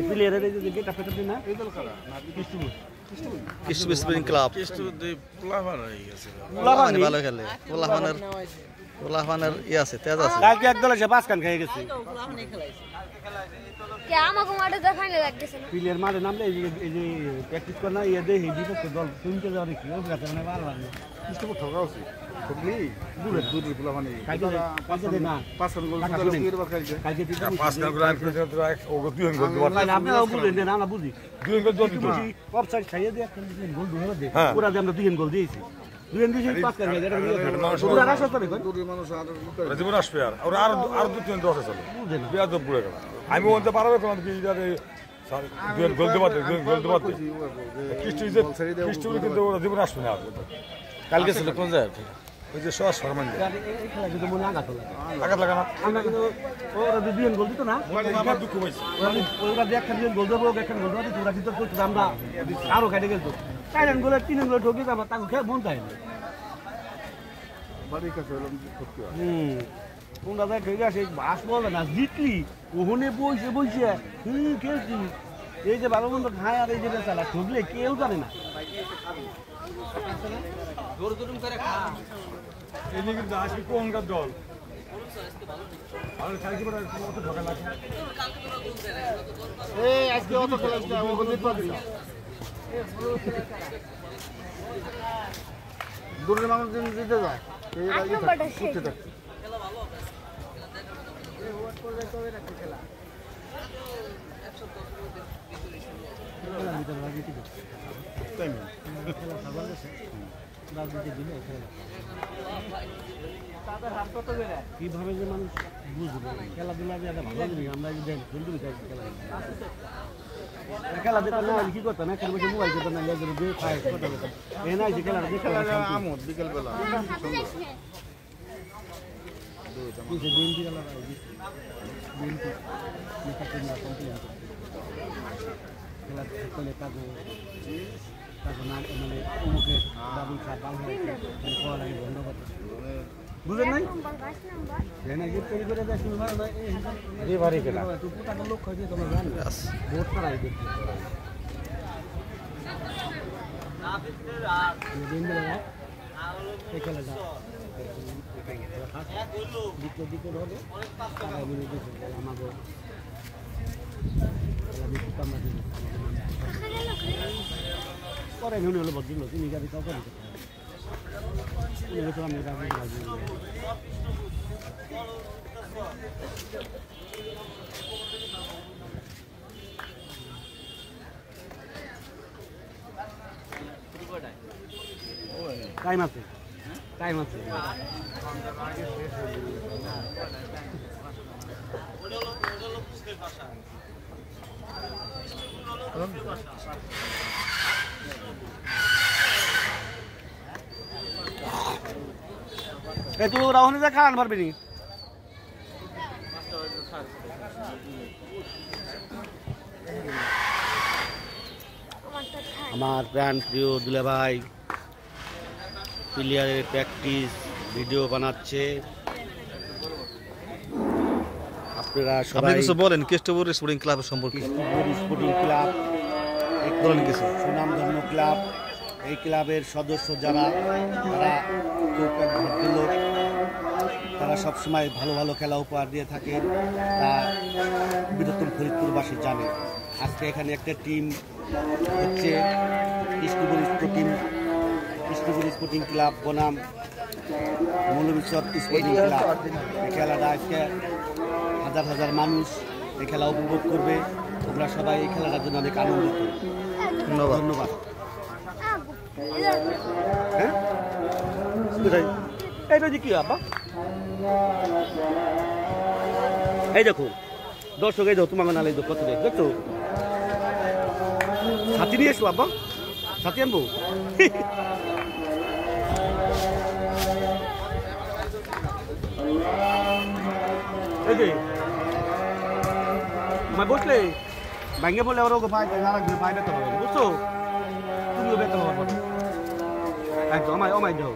প্লেয়ারের এই যে গেট আপটা দিন না এই দল কারা না কিস্টু স্প্রিং ক্লাব কিস্টু দে পোলাভান হয়ে গেছে পোলাভান ভালো খেলে পোলাভানের ই আছে তেজ আছে কালকে এক দল এসে পাঁচ কান খেয়ে গেছে পোলাভানই খেলাইছে কে আমাকে মাঠে দেখাইলে লাগতেছে না প্লেয়ার মাঠে নামলে এই যে প্র্যাকটিস করে না ইয়ে দে এই বিপক্ষে দল শুনতে যাওয়ার কি ও গাতে মানে ভালো কিস্টু ঠকা আছে ঠকলি দূরে পোলাভান কালকে না পাঁচ কান গোল দিতে কালকে পাঁচ কান গোল ও দুই গোল দিতে আপনারা বলেন না না বুঝি দুই গোল দিতে অফসাইড খাইয়ে দিয়ে একটা গোল ধরে দে পুরা যে আমরা দুই গোল দিয়েছি দুই দিয়েছি পাঁচ কান এটা পুরা রাশা করে দূরে মানুষ আর জীবন আসবে আর দুই তিন দশ চলে বিয়া তো পুরো গেল আমি বলতে পারবে কোন কি যাবে গোল দেবাতে কিস্টু কিন্তু ওরা জীবন আসবে না কালকে ছিল কোন জায়গা ওই যে সস ফরমান এই খেলা কিন্তু মনে আঘাত লাগা না আমরা কিন্তু ওরা দুই গোল দিত না আমার দুঃখ হইছে ওরা যে একটা গোল দেবো একটা গোল দেবো তোরা ভিতর করতে আমরা আরো কাটে গেল চার গোলে তিন গোলে ঢোকে যাবো তাকে খেয়ে মন চায় না বাড়ির কাছে তোমরা দেখ ঠিক আছে বাস বলবে না জিতলি ওখানে বসে খেলছি এই যে ভালো মন্দ খায় আর এই যে বেচালা ঠকলে কেউ জানে না কিন্তু আসি কোনকার দল দূরের মানুষ দিতে যায় কিভাবে যে মানুষ বুঝবে খেলাধুলা যে ভালো জিনিস আমরা খেলা দেখতে না কি করতাম একটা বসে মোবাইল করতাম না যে খায় কথা বলতাম এ নাই যে খেলা আমোদ বিকেলবেলা খেলা করলে তাকে নাম মানে অমুকের বাবুল খাপ বাল খাওয়া লাগে বন্ধ করতে বুঝলেন নাই লোক হয়েছে তোমার ভোট করাই এই খেলাটা দ্বিতীয় দিকে হবে আমাকে পরে নুন হলো বদল তিনি গাড়ি কাউ করে আমি টাইম আছে টাইম আছে তুই রাহুল যা খান পারবি নি আমার প্রাণ প্রিয় দুলা ভাই প্লেয়ারের প্র্যাকটিস ভিডিও বানাচ্ছে আপনারা সবাই কিছু বলেন কেষ্টপুর স্পোর্টিং ক্লাব সম্পর্কে কেষ্টপুর স্পোর্টিং ক্লাব এক ধরনের কিছু সুনামধন্য ক্লাব এই ক্লাবের সদস্য যারা তারা ভদ্রলোক তারা সবসময় ভালো ভালো খেলা উপহার দিয়ে থাকে তা বীরত্তম ফরিদপুরবাসী জানে আজকে এখানে একটা টিম হচ্ছে কেষ্টপুর স্পোর্টিং ক্লাব বনাম মৌলভীচর স্পোর্টিং ক্লাব এই খেলাটা আজকে হাজার হাজার মানুষ এই খেলা উপভোগ করবে আমরা সবাই এই খেলাটার জন্য অনেক আনন্দিত ধন্যবাদ হ্যাঁ এইটা যে কি আপা এই দেখো দর্শক এই দেখো তোমাকে নালে কত দেখছো ছাতি নিয়ে এসো আপা ছাতি আনবো এই যে বসলে ভাঙ্গে বললে আবার ওকে ভাই ভাই বেতন হবে বুঝছো তুমিও বেতন হবে একদম আমায় দাও